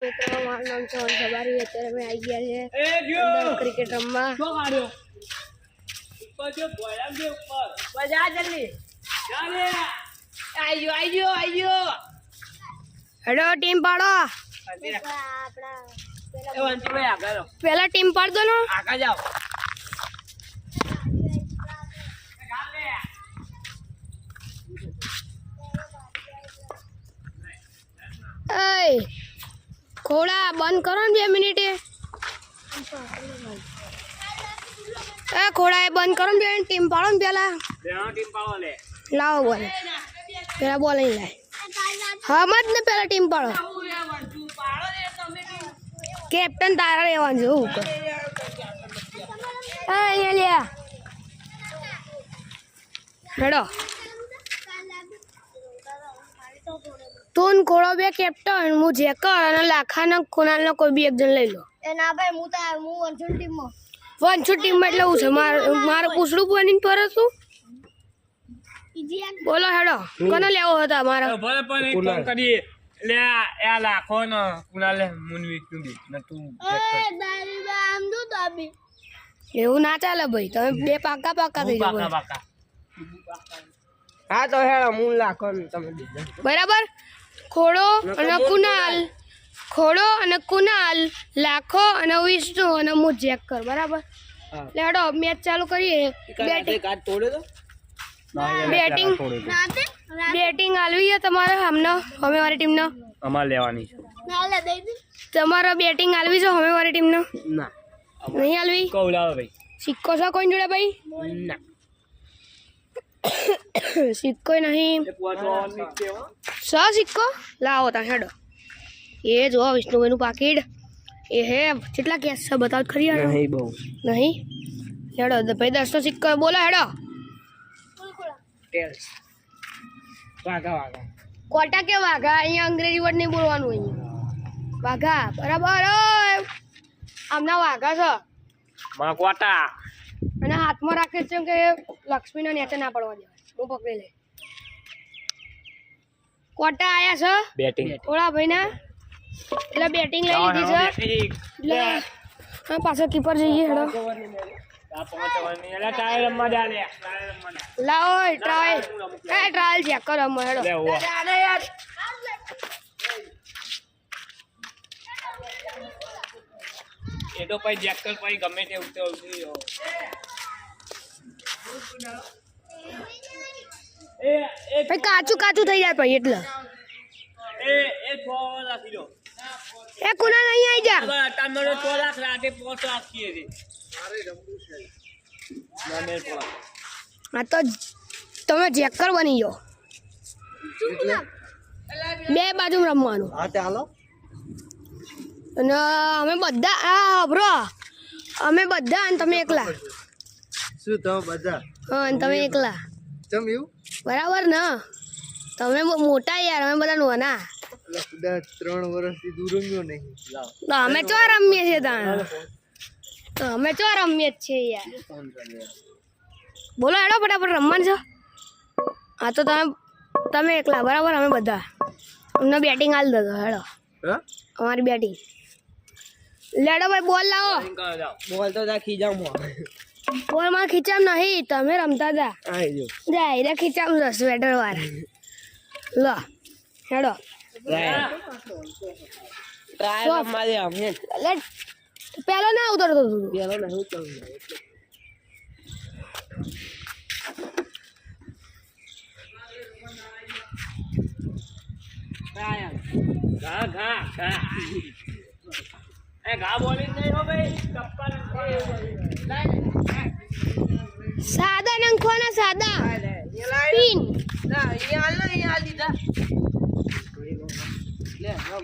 મિત્રો મારું નામ છે સવારી અત્યારે અમે આવી ગયા છે ક્રિકેટ રમવા હેડો ટીમ પાડો પેલા ટીમ પાડ દો ને આગળ જાઓ खोड़ा बंद करो ने 2 मिनिट खोड़ा ए बंद करो ने टीम पाड़ो ने पेला टीम पाड़ो ले लाओ बोल पेला बोल नहीं लाए हां मत ने पेला टीम पाड़ो कैप्टन तारा लेवा जो ये ले हेडो तून खोड़ो बे कैप्टन मु जेकर અને લાખા ને કુનાલ ને કોઈ બી એક જણ લઈ લો એ ના ભાઈ હું વનછુટ ટીમ માં એટલે હું છે મારો પૂછડું બનીને પર છું બોલો હેડો કોને લેવો હતા મારો ભલે પણ એક કામ કરી લે આ લાખો ને કુનાલ મુનવી તું બી ને તું એ દારી બા આમ દો તાબી એવું ના ચાલે ભાઈ તમે બે પાકા થઈ જાવ પાકા હા તો હેડો હું લાખો ને તમે બરાબર खोड़ो અને कुनाल लाखो અને विष्णु અને मु चेक कर बराबर लेडो मैच चालू करिए बैटिंग आलवी है तुम्हारे हमने हमें वाली टीम ने हमार लेवानी तुम्हारा बैटिंग आलवी जो हमें वाली टीम ने ना नहीं आलवी कोलाओ भाई सिक्को सा कोई जोड़े भाई ना सिक्को नहीं सिक्को लाओ ता हेडो ये जो विष्णु भाई नु पाकिट ये है कितना कैश से बताओ खरी नहीं बहु नहीं हेडो भाई 10 तो सिक्को बोलो हेडो टेल्स वागा कोटा के वागा अहीं अंग्रेजी वर्ड नहीं बोलवानो अहीं वागा बराबर आमना वागा छो मा कोटा અને હાથમાં રાખે છે કે લક્ષ્મીને નીચે ના પડવા દેવાય હું પકડી લે કોટા આયા છે બેટિંગ થોડા ભાઈના એટલે બેટિંગ લઈ લીધી છે એટલે હા પાછો કીપર જઈએ હેડો આ પહોંચવાની એટલે ટ્રાયલ રમવા દે લે લાવો ટ્રાયલ ચેક કરો રમવા હેડો લે યાર એ તો પછી ચેક કર પછી ગમે તે ઉઠે ઉઠી भाई काचू થઈ જાય ભાઈ એટલે એ 6 રાખી લો એ કુના નહીં આવી જા તમારો 6 લાખ રાતે 5 રાખીએ છે મારે રમવું છે ના મેલ પોળા આ તો તમે જેકર બની ગયો બે બાજુ રમવાનું હા ચાલો અને અમે બધા આ બ્રો અમે બધા અને તમે એકલા શું તમે બધા હા અને તમે એકલા ચમ એવું बराबर ना તમે મોટા યાર અમે બધા નાના 3 વર્ષથી દૂર રમ્યો નહીં તો અમે ચો રમીએ છે તો અમે ચો રમીએ છે યાર બોલો હેડો ફટાફટ રમવાનું છે હા તો તમે એકલા બરાબર અમે બધા અમને બેટિંગ આલ દો હેડો અમારી બેટિંગ લેડો ભાઈ બોલ લાવો બોલ તો જા ખીજામ બોલ માં ખીચામ નહીં તમે રમતા હતા જા એને ખીચામ છે સ્વેટર વાળા લો હેડો ટ્રાયલ રમવા દે અમને પેલો ના ઉતરતો તું પેલો નહીં ઉતરતો ટ્રાયલ ઘા ए गा बॉलिंग नहीं हो भाई कप्पा सादा नंखो ना सादा स्पिन ना ये हाल दीदा ले हम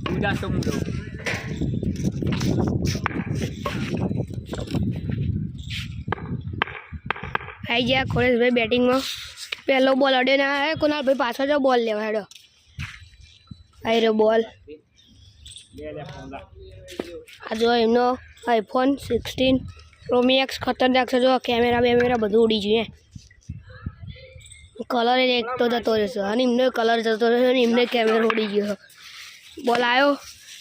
पूजा तो मुड़ो आई जा खोलेश भाई बैटिंग में पहलो बॉल अड़े ना है कुणाल भाई पाछो जो बॉल लेवा हेडो आई रे बॉल आ जो एमनो आईफोन 16 प्रो मैक्स खतरनाक છે જો કેમેરા બધું ઉડી ગયું કલર એક તો જતો રહેશે અને એમને કલર જતો રહેશે અને એમને કેમેરો ઉડી ગયો બોલ આવ્યો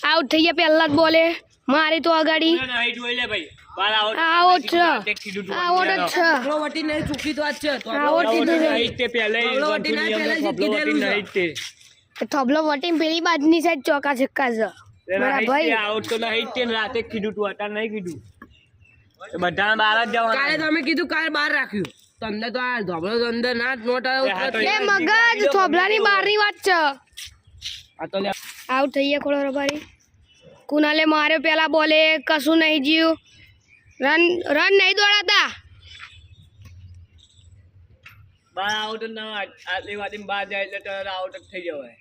આઉટ થઈ ગયા પહેલા જ બોલે મારી તો અગાડી નહીં જોઈ લે ભાઈ બાર આઉટ આઉટ છે કીધું આઉટ જ છે વટી નહીં ચૂકી તો આજ છે તો આઉટ કીધું છે. નહીં તે પહેલા થબલો વટી પેલી બાજુની સાઈડ ચોકા છક્કા છે મારા ભાઈ આઉટ તો નહીં તે રાતે કીધું તું અત્યારે નહીં કીધું બધા બહાર જ કાલે જવાનું તમે કીધું કાલે બહાર રાખ્યું તો અંદર તો આ ધોબળો તો અંદર ના નોટ એ મગજ થોબલાની બહારની વાત છે આ તો આઉટ થઈ ગયા ખોળો રબારી કુનાલે માર્યો પેલા બોલે કશું નહીં જીવ રન નહીં દોડાતા બાર આઉટ ના આટલી વાતી બહાર જાય એટલે તરત આઉટ જ થઈ જવાય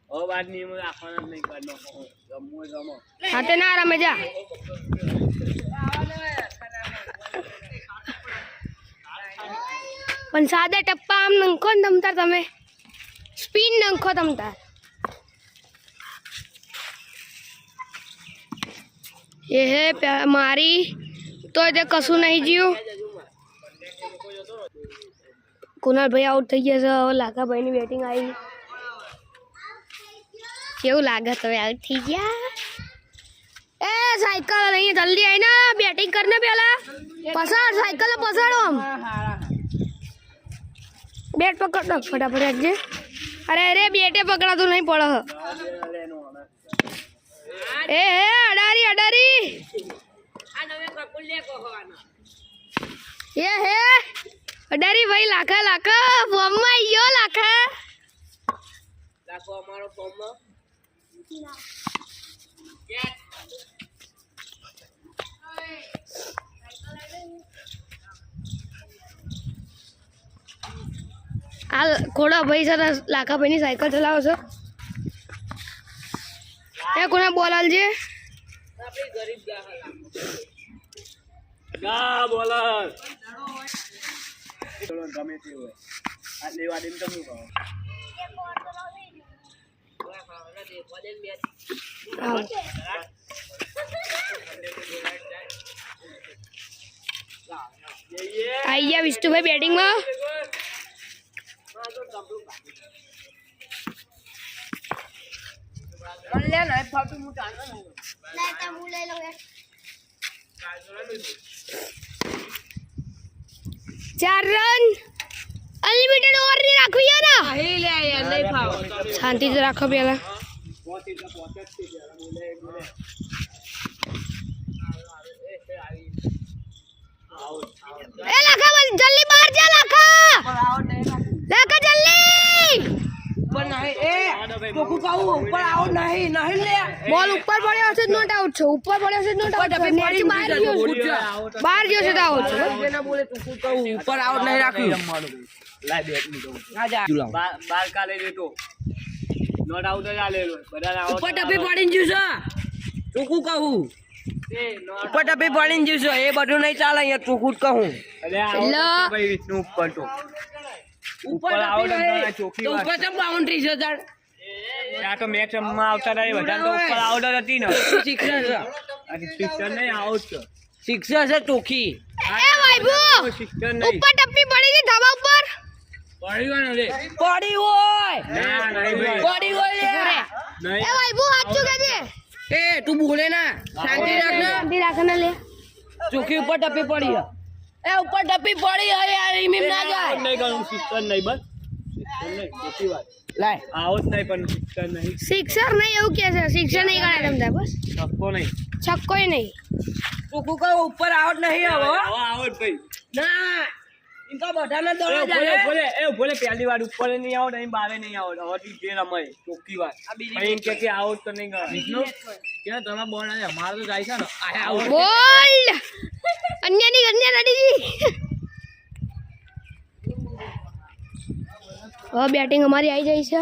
હવે બાદ નિયમ રાખવાના જ નહીં કરનો રમવું રમો હાથે ના રમે જા પણ સાદા ટપ્પા આમ નંખો ને તમતાર તમે સ્પિન નંખો તમતાર એ હે મારી તો તે કશું નહીં જીવ કુનાલભાઈ આઉટ થઈ ગયા છે હવે લાખાભાઈની બેટિંગ આવી કેવું લાગે તમે આઉટ થઈ ગયા એ સાયકલ અહીં જલ્દી આવીને બેટિંગ કરને પેલા પસાડ સાયકલ પસાડો આમ બેટ પકડ દો ફટાફટ રાખજે અરે અરે બેટે પકડાતું નહીં પડે એ હે અડારી અડારી એ હે અડારી ભાઈ લાખા લાખા ફોર્મમાં આવી ગયો લાખા રાખો અમારો ફોર્મમાં આ ખોડા ભાઈ સર લાખા ભાઈની સાયકલ ચલાવો છો એ કોને બોલાલ છે ગા બોલર ગમે તે હોય આટલી વાતી તમે કહો આઈ ગયા વિષ્ણુભાઈ બેટિંગમાં ચાર રન અનલિમિટેડ ઓવર ની રાખવી છે ને નહીં ફાવ શાંતિ તો રાખો પેલા એ લાખા જલ્દી બહાર જા લાખા લાખા જલ્દી પણ નહીં એ ટોકું કહું ઉપર આઉટ નહીં નહીં લે બોલ ઉપર પડ્યો હશે નોટ આઉટ છે ઉપર પડ્યો હશે નોટ આઉટ છે નેટ બહાર ગયો છે બહાર ગયો છે તો આઉટ છે જેને બોલે ટોકું કહું ઉપર આઉટ નહીં રાખ્યું લાય બેટ ની કહું ના જા બાર કાલે દેતો નોટ આઉટ જ આલેલો બધા આઉટ ઉપર ટપી પડીને જ્યું છે ટોકું કહું ઉપર ટપી પડીને જ્યું છે એ બધું નહીં ચાલે અહીંયા ટોકું જ કહું અરે આઉટ ભાઈ વિષ્ણુ ઉપર તો ઉપર આઉટ ના ચોકી વાત ઉપર તો બાઉન્ડ્રી છે તાર આ તો મેચ માં આવતા રહે બધા તો ઉપર આઉટ જ હતી ને સિક્સર છે આ સિક્સર નહીં આઉટ છે સિક્સર છે ટોકી એ ભાઈબુ સિક્સર નહીં ઉપર ટપ્પી પડી ગઈ ધાબા ઉપર પડી ગયો ને પડી હોય ના નહીં ભાઈ પડી હોય લે નહીં એ ભાઈબુ સાચું કહેજે એ તું બોલે ના શાંતિ રાખ ને શાંતિ રાખ ને લે ચોકી ઉપર ટપી પડી એ ઉપર ટપી પડી હે યાર ઈમીમ ના જાય નહીં કરું સિક્સર નહીં બસ સિક્સર નહીં ચોકી વાત લાય આઉટ નહીં પણ સિક્સર નહીં સિક્સર નહીં એવું કે છે સિક્સર નહીં ગણાય તમતા બસ છક્કો નહીં છક્કોય નહીં ચોકું કહું ઉપર આઉટ નહીં હવે આઉટ ભાઈ ના ઇનકા બધાને દોડા બોલે જાય બોલે એ બોલે પહેલી વાર ઉપર નહીં આઉટ અહીં બારે નહીં આઉટ હવે જે રમાય ચોખ્ખી વાત અહીં કે આઉટ તો નહીં ગણાય વિષ્ણુ ક્યાં તમે બોલ ના મારે તો જાય છે ને આ આઉટ બોલ અન્યની અન્ય રેડી હવે બેટિંગ અમારી આવી જાય છે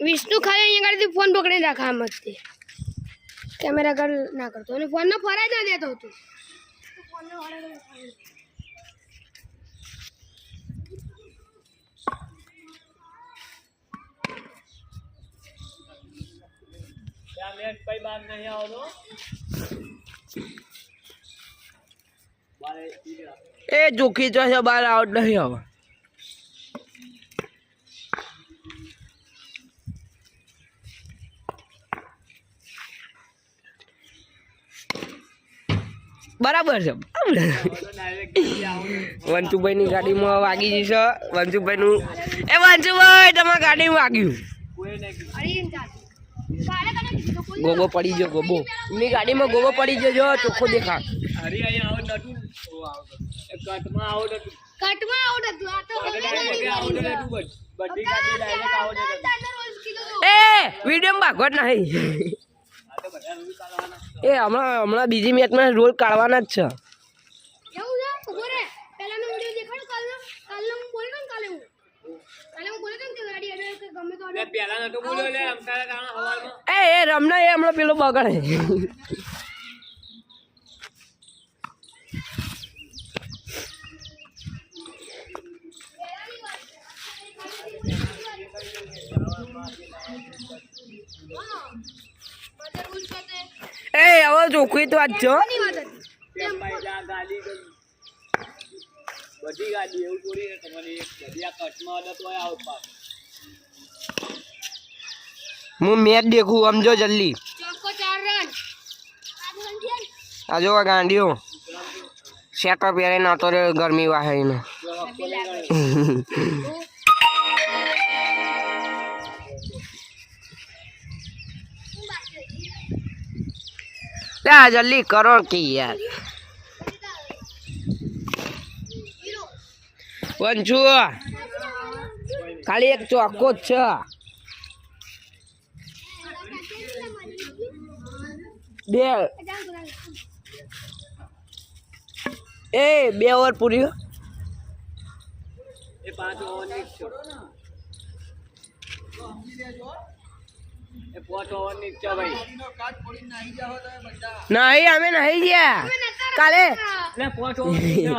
વિષ્ણુ ખાલી અહીંયા આગળથી ફોન પકડીને રાખા આમથી કેમેરા કર ના કરતો અને ફોનનો ફરાય ના દેતો હતો મેચ કઈ બાર નહીં આવતો એ જોખી તો છે બાર આઉટ નહીં હવે બરાબર છે વંશુભાઈ ની ગાડીમાં વાગી જશે વંશુભાઈ નું એ વંશુભાઈ તમારા ગાડીમાં વાગ્યું ગોબો પડી ગયો ગોબો એમની ગાડીમાં ગોબો પડી ગયો જો ચોખ્ખો દેખા કટમાં આવો નતું કટમાં આઉટ હતું આ તો બધી ગાડી ડાયરેક્ટ આવો નતું એ વિડીયો ભાગવત નહીં એ હમણાં બીજી મેચમાં રોલ કાઢવાના જ છે કેવું છે ઉભો રે પહેલાનો વિડિયો દેખાડો કાલનો હું બોલ્યો ને કાલે હું બોલ્યો તો કે ગાડી અડે કે ગમે તો અડે પહેલા નતો બોલ્યો લે અમતારા કારણે હવારમાં એ રમના એ હમણાં પેલો બગડે એ હવે ચોખ્ખી તો આજ છો બધી ગાડી એવું થોડી તમારી બધી આ કટમાં અડે તો આઉટ પાસ હું મેચ દેખું સમજો જલ્દી ચોક્કો 4 રન આ જો આ ગાંડીઓ શેટર પહેરે નતો રે ગરમી વાહે એને લા જલ્દી કરો કે યાર વંશુ ખાલી એક ચોક્કો જ છે બે બે ઓવર પૂરી એ 5 ઓવર ની છે એ 5 ઓવર ની છે ભાઈ નહીં અમે નહીં ગયા કાલે લે 5 ઓવર ની છે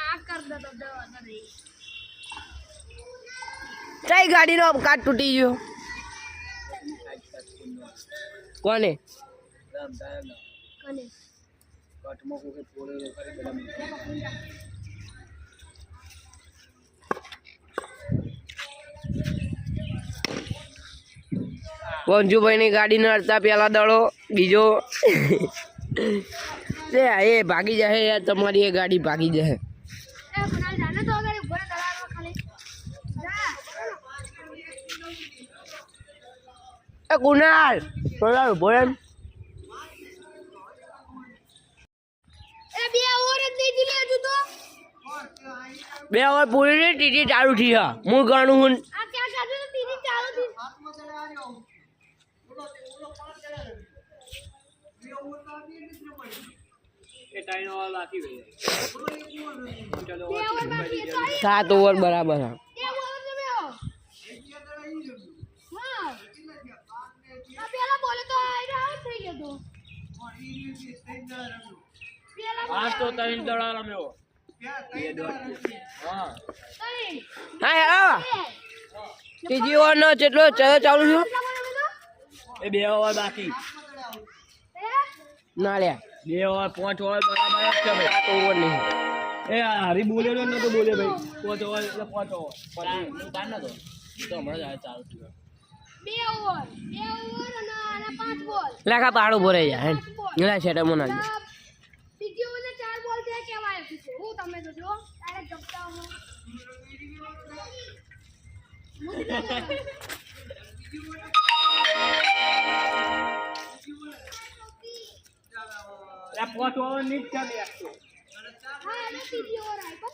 આ કર દો તો દે કઈ ગાડીનો કાચ તૂટી ગયો કોને કને કટમાં કોઈ પોળે કરી ગરમ વંશુભાઈ ની ગાડી નડતા પેલા દડો બીજો એ ભાગી જાય યાર તમારી એ ગાડી ભાગી જાય એ બનાલ જાને તો અગર ઉભો દલાલમાં ખાલી જા એ કુનાલ કુનાલ ઉભો રહે એ બે ઓવર જ નહીં દીલી હજુ તો 2 ઓવર પૂરી રહી ટીટી ચાલુ થઈ હા હું ગણું હું આ ક્યાં કાઢે તો તીજી ચાલુ થી એ ટાઈમ ઓવર બાકી રહી ચલો બે ઓવર બાકી છે 7 ઓવર બરાબર હા બે ઓવર તમે આવો હા આ પેલા બોલે તો આઈને આઉટ થઈ ગયો તો પેલા આ તો 3 દડા રમ્યો હા તઈ હા હા ત્રીજી ઓવર નો જેટલો ચાલુ છે એ 2 ઓવર બાકી ના લે 2 ઓવર 5 ઓવર બરાબર જ છે ભાઈ 7 ઓવર નહીં એ હરી બોલ્યો નતો બોલે ભાઈ 5 ઓવર એટલે 5 ઓવર તાર નતો તો હમણાં જ ચાલુ થયું બે ઓવર અને આના 5 બોલ લાખા પાડો ભરે જાય એલા સેટર મો નાખ બીજી ઓવર 4 બોલ છે કેવાય છે હું તમે તો જો ડાયરેક્ટ જપતા હો આ 5 ઓવર ની જ છે મેચ તો હા અને ત્રીજી ઓવર આવી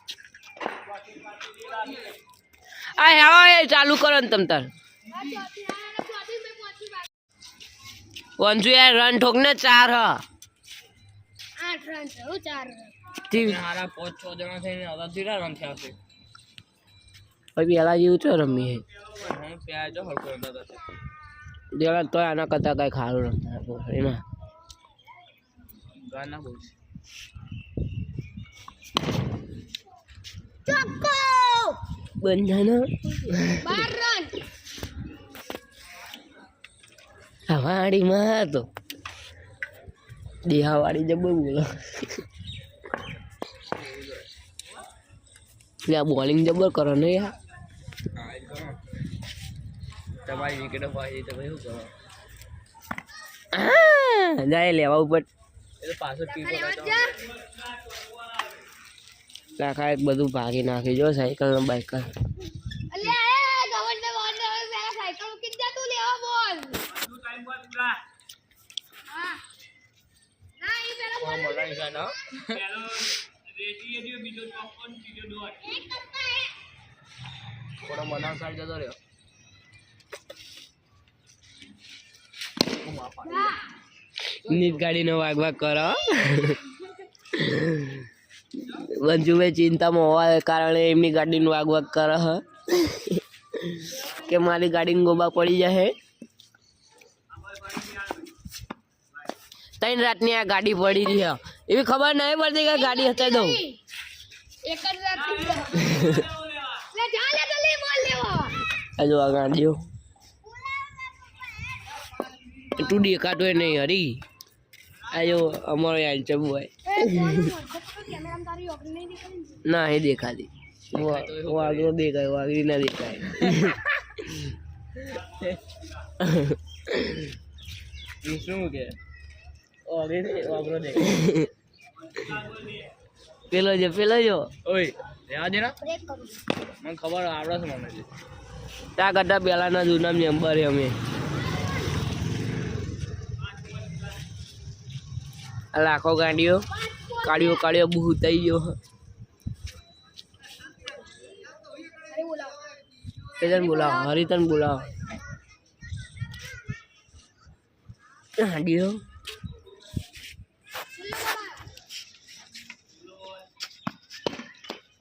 આ હેળો એ ચાલુ કરો ને તમ તાર આ ચોથી મે પહોંચી વંશુ યાર રન ઠોક ને 4 હ 8 રન છે હું 4 રન હારા 5-6 જણા થઈને હવે ધીરા રન થયા છે ભાઈ પેલા જેવું છે રમી હે હું પ્યાર જો હલકો રમતો હતો દેલા તો આના કરતા કઈ ખારું રમતા એમાં ગાના બોલ ચોક્કો બંધાનો 12 રન હવાડીમાં તો દેહાવાડી જબર બોલો યા બોલિંગ જબર કરો ને યાર તમારી વિકેટ હોય તો ભાઈ શું કરો જાય લેવા ઉપર એટલે પાછો ટીપો લાખા બધું ભાગી નાખી જો સાયકલ ને બાઇકલ. નીત ગાડીનો વાગ વાગ કરો. બંજુભાઈ ચિંતામાં હોવા કારણે એમની ગાડીનું વાગ વાગ કરે હ કે મારી ગાડીને ગોબા પડી જશે. 3 રાતની આ ગાડી પડી રહી એવી ખબર નહીં પડતી કે ગાડી હતે દઉં. હજુ આ ગાડીઓ તું દેખાતો નહીં હરી. આજો અમારો યાર છે ભાઈ ના એ દેખાતી વાગરો દેખાય વાગરી ના દેખાય. શું કે વાગરો દેખાય પેલો જો ઓય રહેવા દે ને મને ખબર આવડે છે મને ત્યાં કરતા પેલાના જૂના મેમ્બર અમે લાખો ગાડીઓ કાળીઓ બહુ થઈ ગયો. કેજન બોલાવો હરિતન બોલાવો ગાડીઓ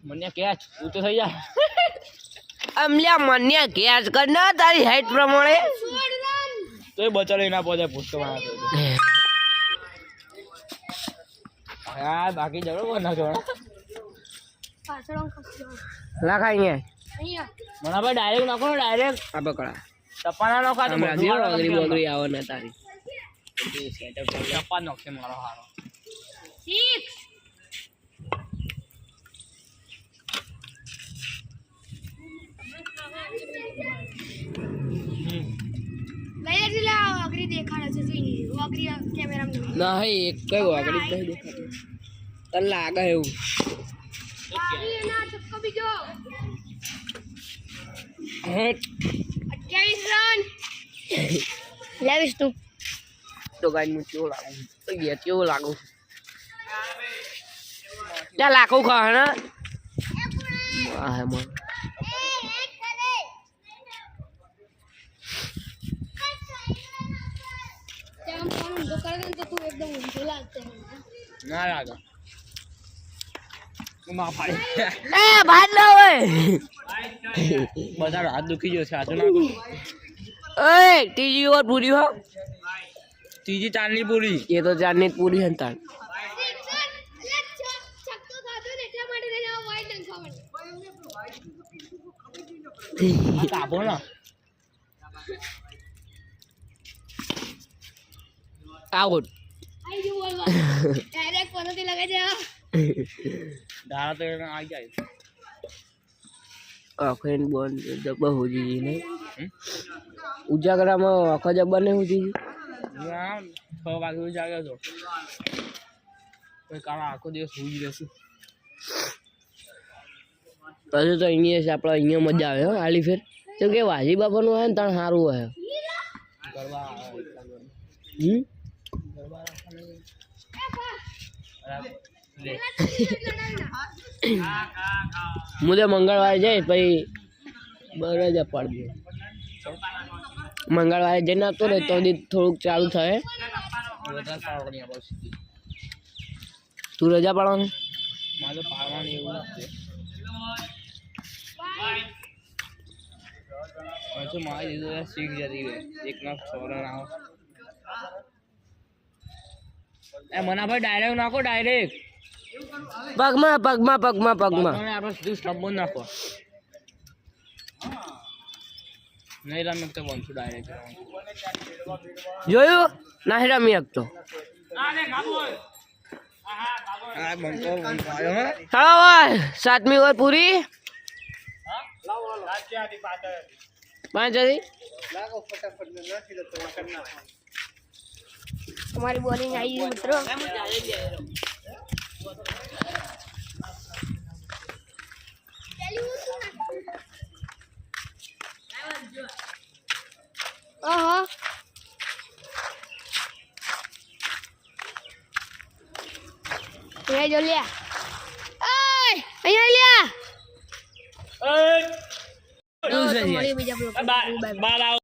મને કેચ તું તો થઈ જા અમલ્યા મને કેચ કર ના તારી હાઈટ પ્રમાણે તો એ બચારો એના પોતે પૂછતો હા બાકી જરો ના જોડો લાખા અહીંયા મને ભાઈ ડાયરેક્ટ નાખો ને ડાયરેક્ટ આ પકડા ટપ્પા ના નાખો બગરી આવો ને તારી ટપ્પા નાખશે મારો હારો ના એક કઈ વાગડી નહીં દેખાતું તને લાગે એવું લાવીશ તું તો ગાડીનું કેવું લાગુ તો ગયા કેવું લાગુ ત્યાં લાખો ખા ને ના લાગે ભાત ના હોય બધા હાથ દુખી ગયો છે આજુ નાખો ત્રીજી વાર પૂરી હો ત્રીજી ચાંદની પૂરી એ તો ચારની પૂરી હતા કાપો ને આઉટ દાડા તો એને આવી જાય આખો બોન જબ્બર હોજી ને ઉજાગરામાં આખો જબ્બર ને હોજી 6 વાગે જાગ્યો હતો કોઈ કાળા આખો દિવસ હોઈ રહેશું પછી તો અહીંયા આપણે અહીંયા મજા આવે હો આલી ફેર તો કે વાજી બાપાનું હોય ને તાણ સારું હોય ગરબા મુદે મંગળવારે જાય પછી બરાબર પાડી દે મંગળવારે જઈને આવતો રહે તો થોડુંક ચાલુ થાય તું રજા પાડવાનું મારે પાડવાનું એવું લાગશે પાછું મારી દીધું શીખ જતી એકના છોરા આવો એ મનાભાઈ ડાયરેક્ટ નાખો ડાયરેક્ટ પગમાં આપણે સીધું સ્ટમ્પ નાખો નહીં રમે તો બનશું ડાયરેક્ટ જોયું નહીં રમી શકતો હા 7મી ઓવર પૂરી 5 હતી અમારી બોલિંગ આવી ગઈ મિત્રો. ઓહો અહીંયા જો લ્યા. અહીંયા લ્યા. શું છે મળી બીજા બ્લોગ. બાર આવો.